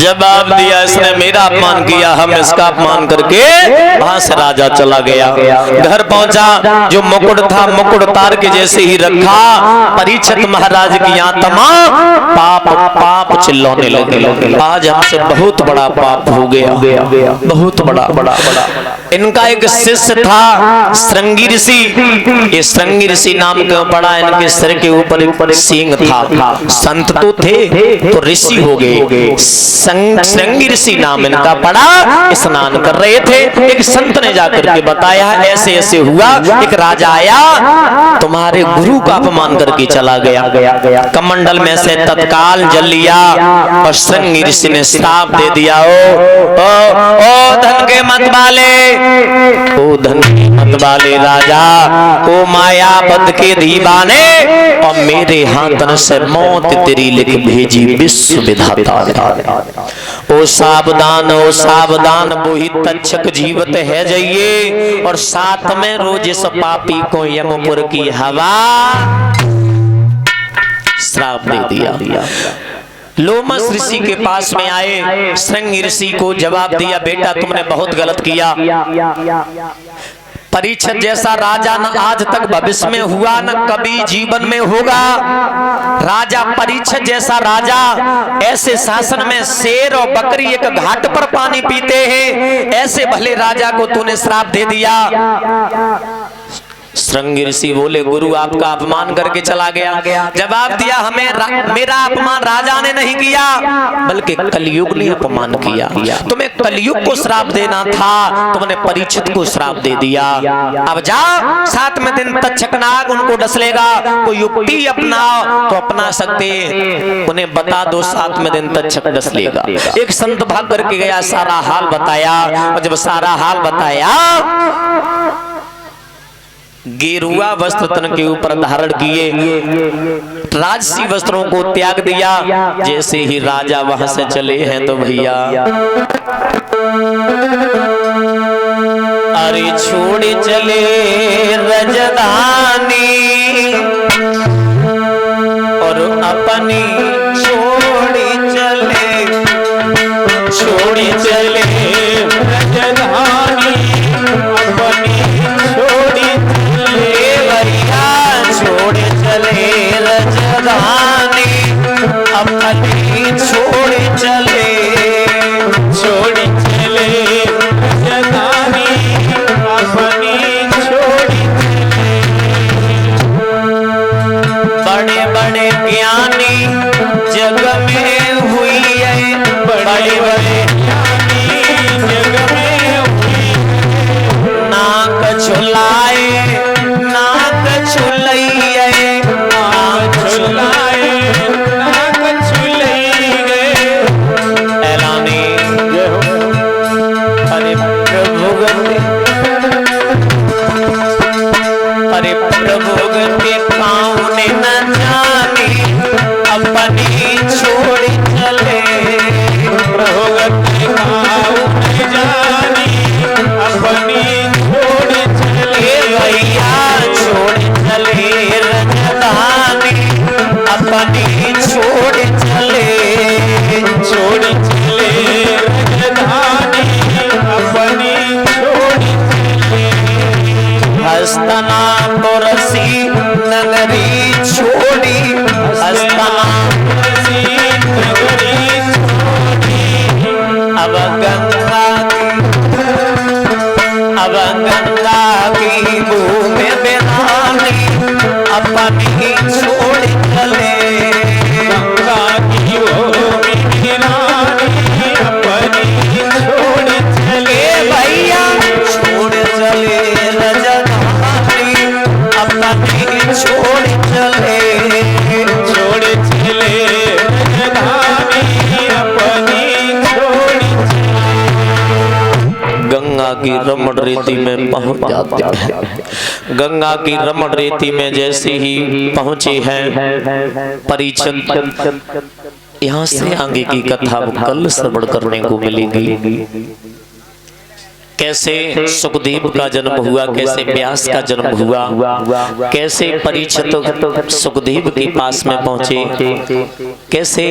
जवाब दिया इसने मेरा अपमान किया, हम इसका अपमान करके वहां से राजा चला गया। घर पहुंचा, जो मुकुट था मुकुट उतार के जैसे ही रखा, परीक्षित महाराज की आत्मा पाप पाप चिल्लाने लगे, आज हमसे बहुत बड़ा पाप हो गया, बहुत बड़ा। इनका एक शिष्य था श्रृंगी ऋषि, ये श्रृंगी ऋषि नाम क्यों पड़ा? इनके सिर के ऊपर सींग था। संत तो थे तो ऋषि हो गए, श्रृंगी ऋषि नाम इनका पड़ा। स्नान कर रहे थे, एक संत ने जाकर के बताया ऐसे ऐसे हुआ, एक राजा आया तुम्हारे गुरु का अपमान करके चला गया। कमंडल में से तत्काल जल लिया और श्रृंगी ऋषि ने श्राप दे दिया, ओ धन के मत वाले, ओ धन के मत वाले राजा, ओ मायापद के दीवाने, और मेरे हाथन से मौत तेरी लिख भेजी विश्व विधाता। ओ सावधान वो ही तक्षक जीवत है जाइए, और साथ में रोज इस पापी को यमपुर की हवा श्राप दे दिया। लोमस ऋषि के पास में आए, श्रृंगी ऋषि को जवाब दिया बेटा तुमने बहुत गलत किया। परीक्षित जैसा राजा न आज तक भविष्य में हुआ न कभी जीवन में होगा। राजा परीक्षित जैसा राजा, ऐसे शासन में शेर और बकरी एक घाट पर पानी पीते हैं, ऐसे भले राजा को तूने श्राप दे दिया। श्रृंगी ऋषि बोले गुरु आपका अपमान करके चला गया। जवाब दिया हमें मेरा अपमान राजा ने नहीं किया, बल्कि कलयुग ने अपमान किया। तुम्हें कलयुग को श्राप देना था, तुमने परीक्षित को श्राप दे दिया। अब जाओ, 7वें दिन तक्षक नाग उनको डसलेगा, कोई युक्ति अपनाओ तो अपना सकते, उन्हें बता दो 7वें दिन तक्षक डसलेगा। एक संत भाग करके गया, सारा हाल बताया, और जब सारा हाल बताया गेरुआ वस्त्र तन के ऊपर धारण किए, राजसी वस्त्रों को त्याग दिया। जैसे ही राजा वहां से चले हैं तो भैया अरे छोड़ चले रजधानी, और अपनी छोड़ी चले रजधानी, अपनी छोड़ चले रजधानी, अपनी छोड़ चले रजधानी, अपनी छोड़ बड़े बड़े ज्ञानी जग में हुई है, बड़े बड़े ज्ञानी जग में हुई, नाक झुलाए की रमण रेती में पहुंच जाते हैं। गंगा की रमण रेती में जैसे ही पहुंचे हैं परीक्षित, यहाँ से आगे की कथा कल श्रवण करने को मिलेगी। कैसे सुखदेव का जन्म हुआ, कैसे व्यास का जन्म हुआ, कैसे परीक्षित सुखदेव के पास में पहुंचे, कैसे